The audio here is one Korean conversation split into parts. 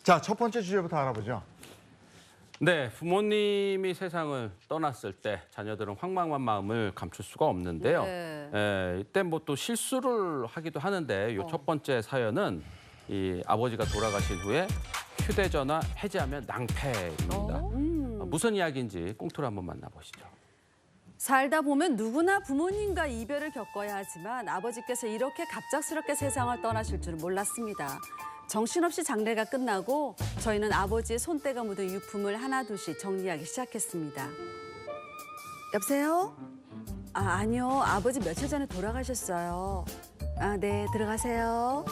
자, 첫 번째 주제부터 알아보죠. 네, 부모님이 세상을 떠났을 때 자녀들은 황망한 마음을 감출 수가 없는데요. 네. 이때 뭐 또 실수를 하기도 하는데 이 첫 번째 사연은 이 아버지가 돌아가신 후에 휴대전화 해지하면 낭패입니다. 무슨 이야기인지 꽁트로 한번 만나보시죠. 살다 보면 누구나 부모님과 이별을 겪어야 하지만 아버지께서 이렇게 갑작스럽게 세상을 떠나실 줄은 몰랐습니다. 정신없이 장례가 끝나고 저희는 아버지의 손때가 묻은 유품을 하나둘씩 정리하기 시작했습니다. 여보세요? 아니요. 아버지 며칠 전에 돌아가셨어요. 네, 들어가세요.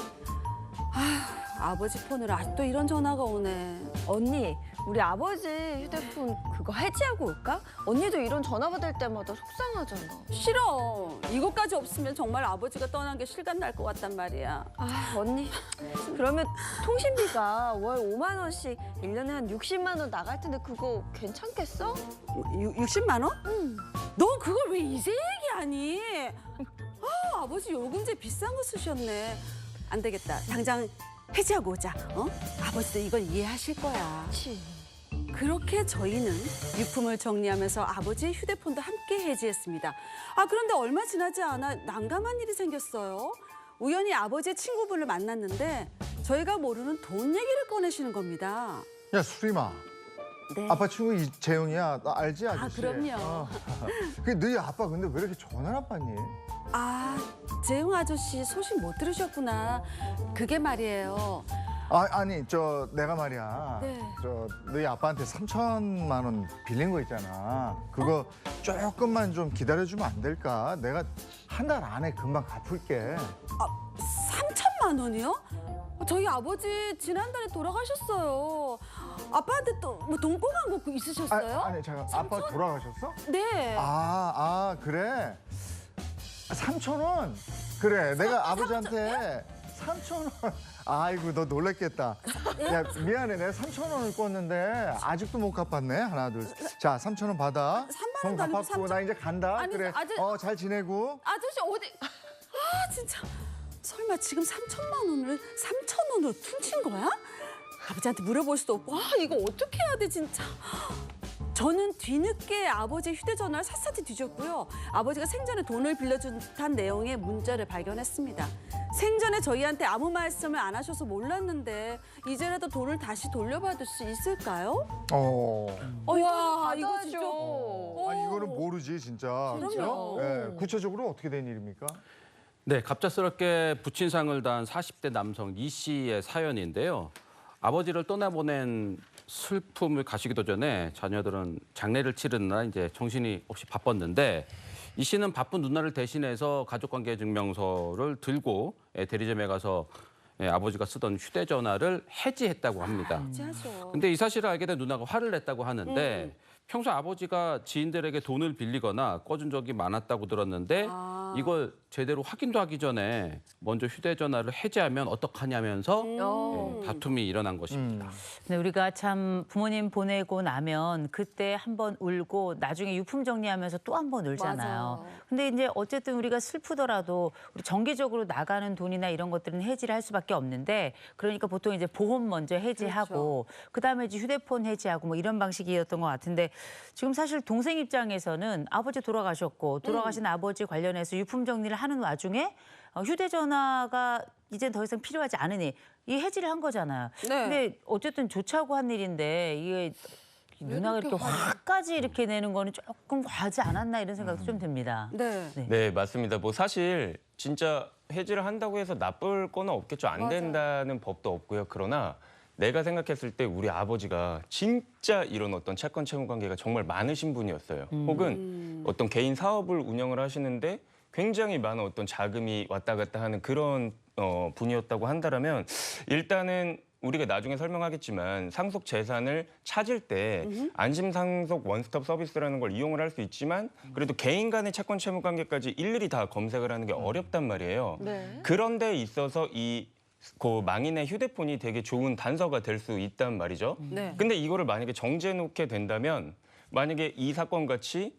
아버지 폰으로 아직도 이런 전화가 오네. 언니, 우리 아버지 휴대폰 그거 해지하고 올까? 언니도 이런 전화 받을 때마다 속상하잖아. 싫어. 이것까지 없으면 정말 아버지가 떠난 게 실감 날 것 같단 말이야. 언니, 그러면 통신비가 월 5만 원씩 1년에 한 60만 원 나갈 텐데 그거 괜찮겠어? 60만 원? 너 그걸 왜 이제 얘기하니? 아버지 요금제 비싼 거 쓰셨네. 안 되겠다. 당장 해지하고 오자. 아버지도 이걸 이해하실 거야. 그치. 그렇게 저희는 유품을 정리하면서 아버지의 휴대폰도 함께 해지했습니다. 그런데 얼마 지나지 않아 난감한 일이 생겼어요. 우연히 아버지의 친구분을 만났는데 저희가 모르는 돈 얘기를 꺼내시는 겁니다. 야, 수림아. 네. 아빠 친구 재영이야. 나 알지, 아저씨? 그럼요. 너희 아빠 근데 왜 이렇게 전화를 안 받니? 재용 아저씨 소식 못 들으셨구나. 그게 말이에요. 아니, 내가 말이야. 네. 너희 아빠한테 3천만 원 빌린 거 있잖아. 그거 조금만 좀 기다려주면 안 될까? 내가 한 달 안에 금방 갚을게. 3천만 원이요? 저희 아버지 지난달에 돌아가셨어요. 아빠한테 또 뭐 돈 꿔간 거 있으셨어요? 아니, 잠깐. 아빠 돌아가셨어? 네. 그래. 3천 원? 그래, 내가 아버지한테 3천 원. 아이고, 너 놀랬겠다. 야, 미안해. 내가 3천 원을 꿨는데 아직도 못 갚았네. 하나, 둘. 자, 3천 원 받아. 3만 돈 원도 아니고 갚았고, 3천. 나 이제 간다. 아니, 그래. 잘 지내고. 아저씨 어디? 진짜. 설마 지금 3천만 원을 3천 원으로 퉁친 거야? 아버지한테 물어볼 수도 없고. 이거 어떻게 해야 돼 진짜. 저는 뒤늦게 아버지의 휴대전화를 샅샅이 뒤졌고요. 아버지가 생전에 돈을 빌려준 듯한 내용의 문자를 발견했습니다. 생전에 저희한테 아무 말씀을 안 하셔서 몰랐는데 이제라도 돈을 다시 돌려받을 수 있을까요? 와, 이거 진짜. 이거는 모르지, 진짜. 그럼요. 예, 구체적으로 어떻게 된 일입니까? 네, 갑작스럽게 부친상을 다한 40대 남성 이 씨의 사연인데요. 아버지를 떠나보낸 슬픔을 가시기도 전에 자녀들은 장례를 치르느라 이제 정신이 없이 바빴는데 이 씨는 바쁜 누나를 대신해서 가족관계 증명서를 들고 대리점에 가서 아버지가 쓰던 휴대전화를 해지했다고 합니다. 해지하죠. 근데 이 사실을 알게 된 누나가 화를 냈다고 하는데 평소 아버지가 지인들에게 돈을 빌리거나 꺼준 적이 많았다고 들었는데 이걸 제대로 확인도 하기 전에 먼저 휴대전화를 해지하면 어떡하냐면서 다툼이 일어난 것입니다. 근데 우리가 참 부모님 보내고 나면 그때 한 번 울고 나중에 유품 정리하면서 또 한 번 울잖아요. 맞아요. 근데 이제 어쨌든 우리가 슬프더라도 우리 정기적으로 나가는 돈이나 이런 것들은 해지를 할 수밖에 없는데 그러니까 보통 이제 보험 먼저 해지하고 그다음에 이제 휴대폰 해지하고 뭐 이런 방식이었던 것 같은데 지금 사실 동생 입장에서는 아버지 돌아가셨고 돌아가신 아버지 관련해서 유품 정리를 하는 와중에 휴대전화가 이제 더 이상 필요하지 않으니 이 해지를 한 거잖아요. 네. 근데 어쨌든 좋자고 한 일인데 이게 누나가 이렇게 화까지 이렇게 내는 거는 조금 과하지 않았나 이런 생각도 좀 듭니다. 네. 네, 맞습니다. 뭐 사실 진짜 해지를 한다고 해서 나쁠 거는 없겠죠. 안 된다는 법도 없고요. 그러나 내가 생각했을 때 우리 아버지가 진짜 이런 어떤 채권 채무 관계가 정말 많으신 분이었어요. 혹은 어떤 개인 사업을 운영을 하시는데 굉장히 많은 어떤 자금이 왔다 갔다 하는 그런 분이었다고 한다면 일단은 우리가 나중에 설명하겠지만 상속 재산을 찾을 때 안심 상속 원스톱 서비스라는 걸 이용을 할 수 있지만 그래도 개인 간의 채권 채무 관계까지 일일이 다 검색을 하는 게 어렵단 말이에요. 네. 그런 데 있어서 그 망인의 휴대폰이 되게 좋은 단서가 될 수 있단 말이죠. 네. 근데 이거를 만약에 정지해 놓게 된다면 만약에 이 사건 같이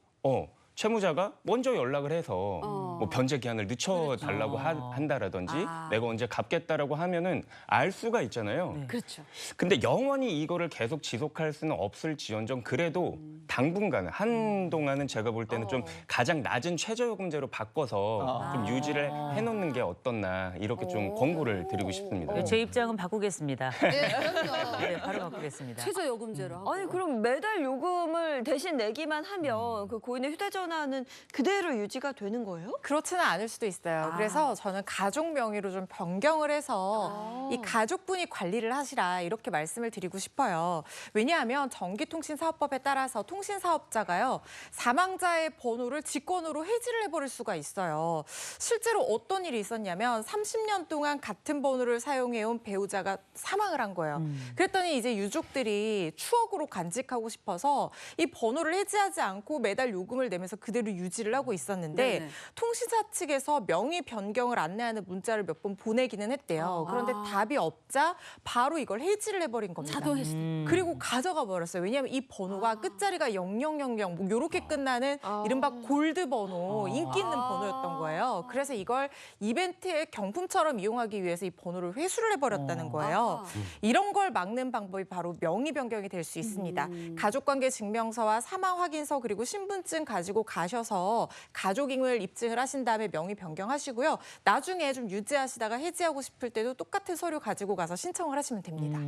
채무자가 먼저 연락을 해서 뭐 변제 기한을 늦춰달라고 한다라든지 내가 언제 갚겠다라고 하면은 알 수가 있잖아요. 그렇죠. 근데 영원히 이거를 계속 지속할 수는 없을지언정 그래도 당분간은 한동안은 제가 볼 때는 좀 가장 낮은 최저요금제로 바꿔서 좀 유지를 해놓는 게 어떻나 이렇게 좀 권고를 드리고 싶습니다. 제 입장은 바꾸겠습니다. 네, 그럼요. 네, 바로 바꾸겠습니다. 최저요금제로 하고. 아니 그럼 매달 요금을 대신 내기만 하면 그 고인의 휴대전화는 그대로 유지가 되는 거예요? 그렇지는 않을 수도 있어요. 그래서 저는 가족 명의로 좀 변경을 해서 이 가족분이 관리를 하시라 이렇게 말씀을 드리고 싶어요. 왜냐하면 전기통신사업법에 따라서 통신사업자가요. 사망자의 번호를 직권으로 해지를 해버릴 수가 있어요. 실제로 어떤 일이 있었냐면 30년 동안 같은 번호를 사용해온 배우자가 사망을 한 거예요. 그랬더니 이제 유족들이 추억으로 간직하고 싶어서 이 번호를 해지하지 않고 매달 요금을 내면서 그대로 유지를 하고 있었는데 네네. 통신사 측에서 명의 변경을 안내하는 문자를 몇 번 보내기는 했대요. 그런데 답이 없자 바로 이걸 해지를 해버린 겁니다. 자동 해지. 그리고 가져가 버렸어요. 왜냐하면 이 번호가 끝자리가 0000 뭐 이렇게 끝나는 이른바 골드 번호, 인기 있는 번호였던 거예요. 그래서 이걸 이벤트의 경품처럼 이용하기 위해서 이 번호를 회수를 해버렸다는 거예요. 이런 걸 막는 방법이 바로 명의 변경이 될 수 있습니다. 가족관계 증명서와 사망 확인서 그리고 신분증 가지고 가셔서 가족임을 입증을 하신 다음에 명의 변경하시고요. 나중에 좀 유지하시다가 해지하고 싶을 때도 똑같은 서류 가지고 가서 신청을 하시면 됩니다.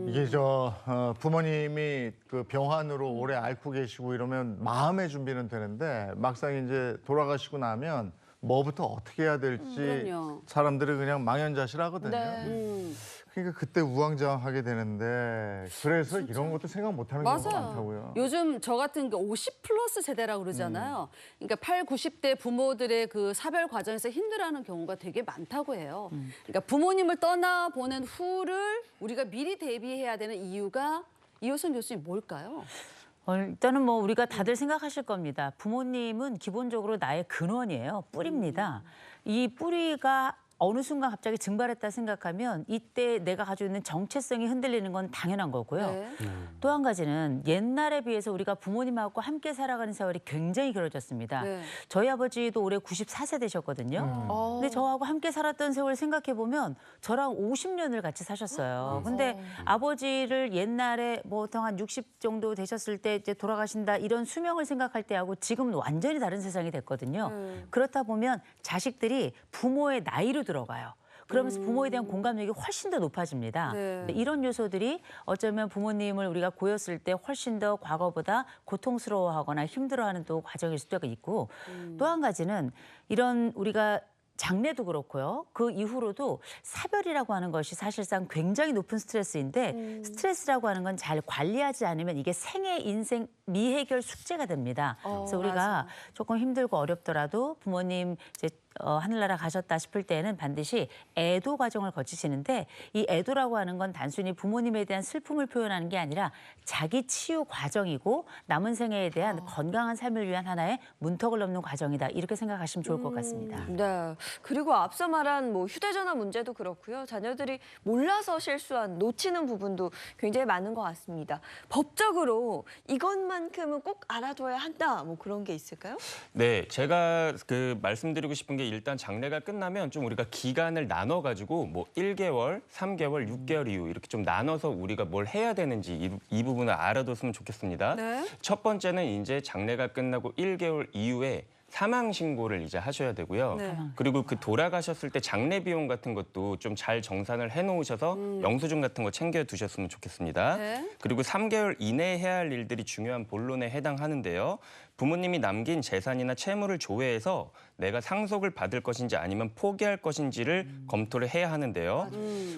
이게 부모님이 그 병환으로 오래 앓고 계시고 이러면 마음의 준비는 되는데 막상 이제 돌아가시고 나면 뭐부터 어떻게 해야 될지 그럼요. 사람들이 그냥 망연자실하거든요. 네. 그러니까 그때 우왕좌왕하게 되는데 그래서 이런 것도 생각 못하는 경우가 많다고요. 요즘 저 같은 게 50 플러스 세대라고 그러잖아요. 그러니까 8, 90대 부모들의 그 사별 과정에서 힘들어하는 경우가 되게 많다고 해요. 그러니까 부모님을 떠나보낸 후를 우리가 미리 대비해야 되는 이유가 이효선 교수님 뭘까요? 일단은 뭐 우리가 다들 생각하실 겁니다. 부모님은 기본적으로 나의 근원이에요. 뿌리입니다. 이 뿌리가 어느 순간 갑자기 증발했다 생각하면 이때 내가 가지고 있는 정체성이 흔들리는 건 당연한 거고요. 네. 또 한 가지는 옛날에 비해서 우리가 부모님하고 함께 살아가는 세월이 굉장히 길어졌습니다. 네. 저희 아버지도 올해 94세 되셨거든요. 근데 저하고 함께 살았던 세월 생각해 보면 저랑 50년을 같이 사셨어요. 근데 아버지를 옛날에 보통 한 60 정도 되셨을 때 이제 돌아가신다 이런 수명을 생각할 때하고 지금은 완전히 다른 세상이 됐거든요. 그렇다 보면 자식들이 부모의 나이로 들어가요. 그러면서 부모에 대한 공감력이 훨씬 더 높아집니다. 네. 근데 이런 요소들이 어쩌면 부모님을 우리가 고였을 때 훨씬 더 과거보다 고통스러워하거나 힘들어하는 또 과정일 수도 있고 또 한 가지는 이런 우리가 장례도 그렇고요. 그 이후로도 사별이라고 하는 것이 사실상 굉장히 높은 스트레스인데 스트레스라고 하는 건 잘 관리하지 않으면 이게 생애 인생 미해결 숙제가 됩니다. 그래서 우리가 조금 힘들고 어렵더라도 부모님 이제 하늘나라 가셨다 싶을 때는 반드시 애도 과정을 거치시는데 이 애도라고 하는 건 단순히 부모님에 대한 슬픔을 표현하는 게 아니라 자기 치유 과정이고 남은 생애에 대한 건강한 삶을 위한 하나의 문턱을 넘는 과정이다. 이렇게 생각하시면 좋을 것 같습니다. 네. 그리고 앞서 말한 뭐 휴대전화 문제도 그렇고요. 자녀들이 몰라서 실수한 놓치는 부분도 굉장히 많은 것 같습니다. 법적으로 이것만큼은 꼭 알아둬야 한다. 뭐 그런 게 있을까요? 네, 제가 말씀드리고 싶은 게 일단 장례가 끝나면 좀 우리가 기간을 나눠가지고 뭐 1개월, 3개월, 6개월 이후 이렇게 좀 나눠서 우리가 뭘 해야 되는지 이 부분을 알아뒀으면 좋겠습니다. 네. 첫 번째는 이제 장례가 끝나고 1개월 이후에 사망 신고를 이제 하셔야 되고요. 네. 그리고 그 돌아가셨을 때 장례 비용 같은 것도 좀 잘 정산을 해놓으셔서 영수증 같은 거 챙겨 두셨으면 좋겠습니다. 네. 그리고 3개월 이내에 해야 할 일들이 중요한 본론에 해당하는데요. 부모님이 남긴 재산이나 채무를 조회해서 내가 상속을 받을 것인지 아니면 포기할 것인지를 검토를 해야 하는데요.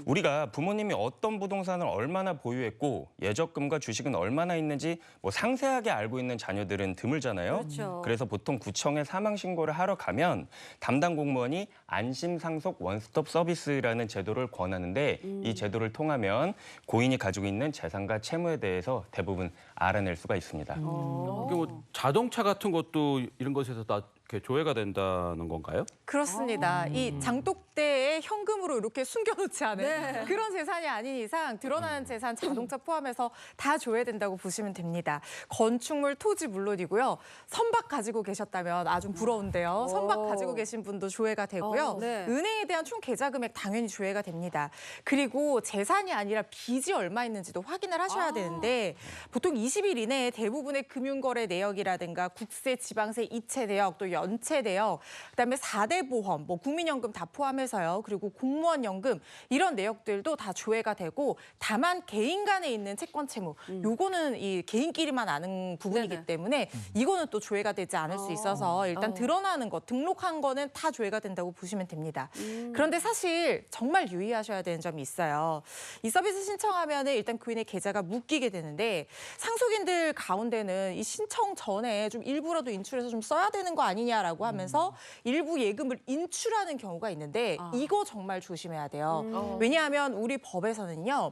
우리가 부모님이 어떤 부동산을 얼마나 보유했고 예적금과 주식은 얼마나 있는지 뭐 상세하게 알고 있는 자녀들은 드물잖아요. 그렇죠. 그래서 보통 구청에 사망 신고를 하러 가면 담당 공무원이 안심 상속 원스톱 서비스라는 제도를 권하는데 이 제도를 통하면 고인이 가지고 있는 재산과 채무에 대해서 대부분 알아낼 수가 있습니다. 이게 뭐 자동차 같은 것도 이런 것에서 다 이렇게 조회가 된다는 건가요? 그렇습니다. 이 장독대에 현금으로 이렇게 숨겨놓지 않은 그런 재산이 아닌 이상 드러나는 재산, 자동차 포함해서 다 조회된다고 보시면 됩니다. 건축물, 토지 물론이고요. 선박 가지고 계셨다면 아주 부러운데요. 선박 가지고 계신 분도 조회가 되고요. 네. 은행에 대한 총 계좌 금액 당연히 조회가 됩니다. 그리고 재산이 아니라 빚이 얼마 있는지도 확인을 하셔야 되는데 보통 20일 이내에 대부분의 금융거래 내역이라든가 국세, 지방세, 이체 내역, 또 연체 내역, 그다음에 4대 보험, 뭐 국민연금 다 포함해서요. 그리고 공무원 연금 이런 내역들도 다 조회가 되고 다만 개인 간에 있는 채권 채무 요거는 이 개인끼리만 아는 부분이기 네네. 때문에 이거는 또 조회가 되지 않을 수 있어서 일단 드러나는 것, 등록한 거는 다 조회가 된다고 보시면 됩니다. 그런데 사실 정말 유의하셔야 되는 점이 있어요. 이 서비스 신청하면 일단 고인의 계좌가 묶이게 되는데 상속인들 가운데는 이 신청 전에 좀 일부라도 인출해서 좀 써야 되는 거 아니냐라고 하면서 일부 예금을 인출하는 경우가 있는데 이거 정말 조심해야 돼요. 왜냐하면 우리 법에서는요.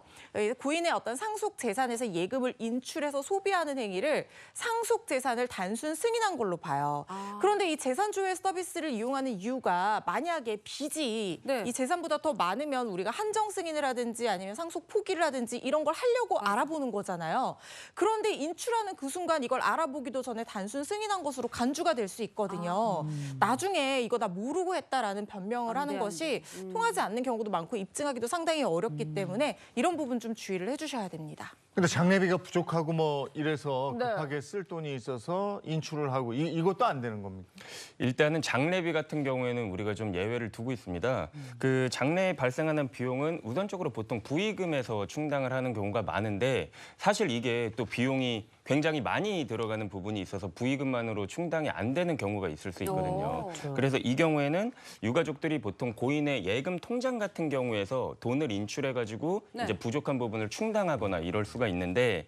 고인의 어떤 상속 재산에서 예금을 인출해서 소비하는 행위를 상속 재산을 단순 승인한 걸로 봐요. 그런데 이 재산 조회 서비스를 이용하는 이유가 만약에 빚이 네. 이 재산보다 더 많으면 우리가 한정 승인을 하든지 아니면 상속 포기를 하든지 이런 걸 하려고 알아보는 거잖아요. 그런데 인출하는 그 순간 이걸 알아보기도 전에 단순 승인한 것으로 간주가 될 수 있거든요. 나중에 이거 나 모르고 했다라는 변명을 하는 것이 통하지 않는 경우도 많고 입증하기도 상당히 어렵기 때문에 이런 부분 좀 주의를 해주셔야 됩니다. 근데 장례비가 부족하고 뭐 이래서 네. 급하게 쓸 돈이 있어서 인출을 하고 이것도 안 되는 겁니까? 일단은 장례비 같은 경우에는 우리가 좀 예외를 두고 있습니다. 그 장례에 발생하는 비용은 우선적으로 보통 부의금에서 충당을 하는 경우가 많은데 사실 이게 또 비용이 굉장히 많이 들어가는 부분이 있어서 부의금만으로 충당이 안 되는 경우가 있을 수 있거든요. 그래서 이 경우에는 유가족들이 보통 고인의 예금 통장 같은 경우에서 돈을 인출해가지고 네. 이제 부족한 부분을 충당하거나 이럴 수가 있는데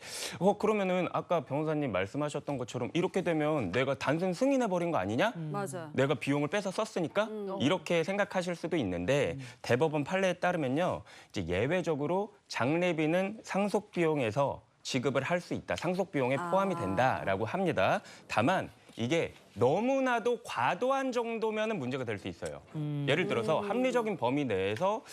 그러면은 아까 변호사님 말씀하셨던 것처럼 이렇게 되면 내가 단순 승인해버린 거 아니냐? 맞아요. 내가 비용을 빼서 썼으니까 이렇게 생각하실 수도 있는데 대법원 판례에 따르면요. 이제 예외적으로 장례비는 상속 비용에서 지급을 할 수 있다. 상속 비용에 포함이 된다라고 합니다. 다만 이게 너무나도 과도한 정도면은 문제가 될 수 있어요. 예를 들어서 합리적인 범위 내에서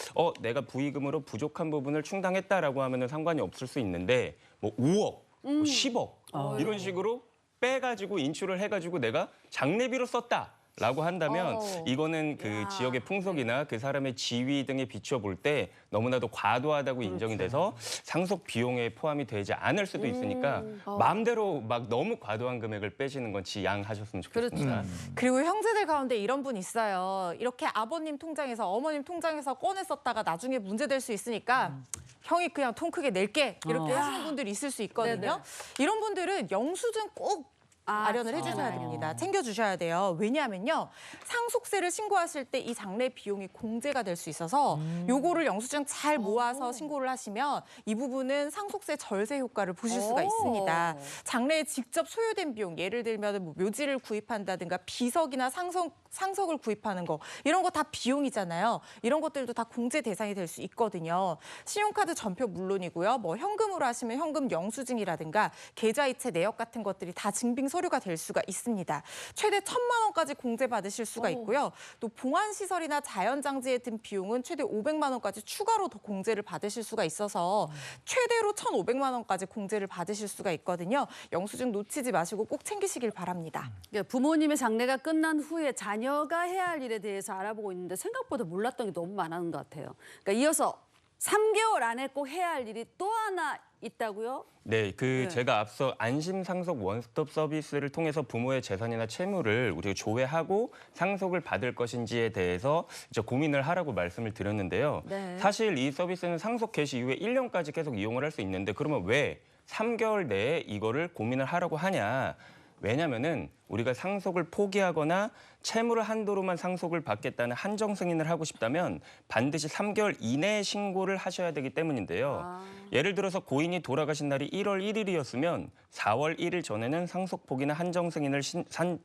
내가 부의금으로 부족한 부분을 충당했다라고 하면은 상관이 없을 수 있는데 뭐 5억, 뭐 10억 이런 식으로 빼가지고 인출을 해가지고 내가 장례비로 썼다. 라고 한다면 이거는 그 지역의 풍속이나 그 사람의 지위 등에 비추어 볼 때 너무나도 과도하다고 인정이 돼서 상속 비용에 포함이 되지 않을 수도 있으니까 마음대로 막 너무 과도한 금액을 빼시는 건 지양하셨으면 좋겠습니다. 그리고 형제들 가운데 이런 분 있어요. 이렇게 아버님 통장에서 어머님 통장에서 꺼내 썼다가 나중에 문제될 수 있으니까 형이 그냥 통 크게 낼게 이렇게 하시는 분들이 있을 수 있거든요. 네네. 이런 분들은 영수증 꼭 마련을 해주셔야 됩니다. 챙겨주셔야 돼요. 왜냐하면요. 상속세를 신고하실 때 이 장례 비용이 공제가 될 수 있어서 요거를 영수증 잘 모아서 신고를 하시면 이 부분은 상속세 절세 효과를 보실 수가 있습니다. 장례에 직접 소요된 비용, 예를 들면 뭐 묘지를 구입한다든가 비석이나 상석을 구입하는 거 이런 거 다 비용이잖아요. 이런 것들도 다 공제 대상이 될 수 있거든요. 신용카드 전표 물론이고요. 뭐 현금으로 하시면 현금 영수증이라든가 계좌이체 내역 같은 것들이 다 증빙 서류가 될 수가 있습니다. 최대 1,000만 원까지 공제 받으실 수가 있고요. 또 봉안시설이나 자연장지에 든 비용은 최대 500만 원까지 추가로 더 공제를 받으실 수가 있어서 최대로 1,500만 원까지 공제를 받으실 수가 있거든요. 영수증 놓치지 마시고 꼭 챙기시길 바랍니다. 그러니까 부모님의 장례가 끝난 후에 자녀가 해야 할 일에 대해서 알아보고 있는데 생각보다 몰랐던 게 너무 많은 것 같아요. 그러니까 이어서 3개월 안에 꼭 해야 할 일이 또 하나 있다고요? 네, 제가 앞서 안심상속 원스톱 서비스를 통해서 부모의 재산이나 채무를 우리가 조회하고 상속을 받을 것인지에 대해서 이제 고민을 하라고 말씀을 드렸는데요. 네. 사실 이 서비스는 상속 개시 이후에 1년까지 계속 이용을 할 수 있는데 그러면 왜 3개월 내에 이거를 고민을 하라고 하냐? 왜냐면은 우리가 상속을 포기하거나 채무를 한도로만 상속을 받겠다는 한정 승인을 하고 싶다면 반드시 3개월 이내에 신고를 하셔야 되기 때문인데요. 예를 들어서 고인이 돌아가신 날이 1월 1일이었으면 4월 1일 전에는 상속 포기나 한정 승인을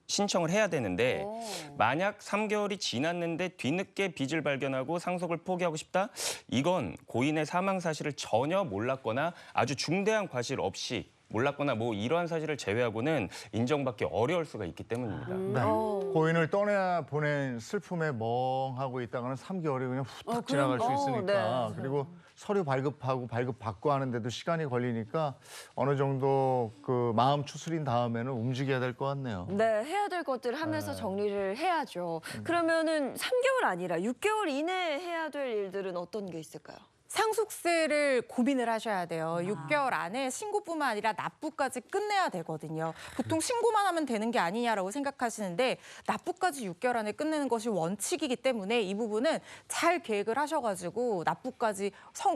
신청을 해야 되는데 만약 3개월이 지났는데 뒤늦게 빚을 발견하고 상속을 포기하고 싶다? 이건 고인의 사망 사실을 전혀 몰랐거나 아주 중대한 과실 없이 몰랐거나 뭐 이러한 사실을 제외하고는 인정받기 어려울 수가 있기 때문입니다. 네. 고인을 떠나 보낸 슬픔에 멍하고 있다가는 3개월이 그냥 후딱 지나갈 수 있으니까. 그리고 서류 발급하고 발급받고 하는데도 시간이 걸리니까 어느 정도 그 마음 추스린 다음에는 움직여야 될 것 같네요. 네, 해야 될 것들 하면서 정리를 해야죠. 그러면은 3개월 아니라 6개월 이내에 해야 될 일들은 어떤 게 있을까요? 상속세를 고민을 하셔야 돼요. 6개월 안에 신고뿐만 아니라 납부까지 끝내야 되거든요. 보통 신고만 하면 되는 게 아니냐라고 생각하시는데 납부까지 6개월 안에 끝내는 것이 원칙이기 때문에 이 부분은 잘 계획을 하셔가지고 납부까지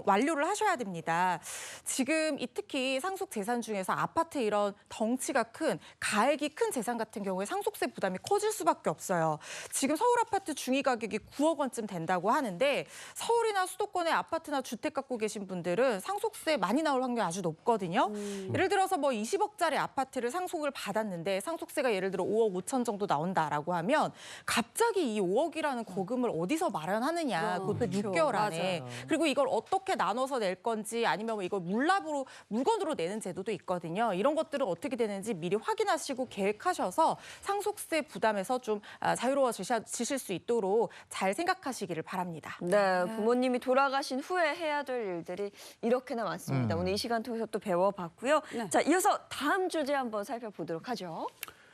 완료를 하셔야 됩니다. 지금 특히 상속 재산 중에서 아파트 이런 덩치가 큰 가액이 큰 재산 같은 경우에 상속세 부담이 커질 수밖에 없어요. 지금 서울 아파트 중위 가격이 9억 원쯤 된다고 하는데 서울이나 수도권의 아파트나 주택 갖고 계신 분들은 상속세 많이 나올 확률이 아주 높거든요. 예를 들어서 뭐 20억짜리 아파트를 상속을 받았는데 상속세가 예를 들어 5억 5천 정도 나온다라고 하면 갑자기 이 5억이라는 거금을 어디서 마련하느냐. 그것도 6개월 안에. 맞아요. 그리고 이걸 어떻게 나눠서 낼 건지 아니면 뭐 이걸 물건으로 내는 제도도 있거든요. 이런 것들은 어떻게 되는지 미리 확인하시고 계획하셔서 상속세 부담에서 좀 자유로워지실 수 있도록 잘 생각하시기를 바랍니다. 네, 부모님이 돌아가신 후에 해야 될 일들이 이렇게나 많습니다. 오늘 이 시간 통해서 또 배워봤고요. 네. 자, 이어서 다음 주제 한번 살펴보도록 하죠.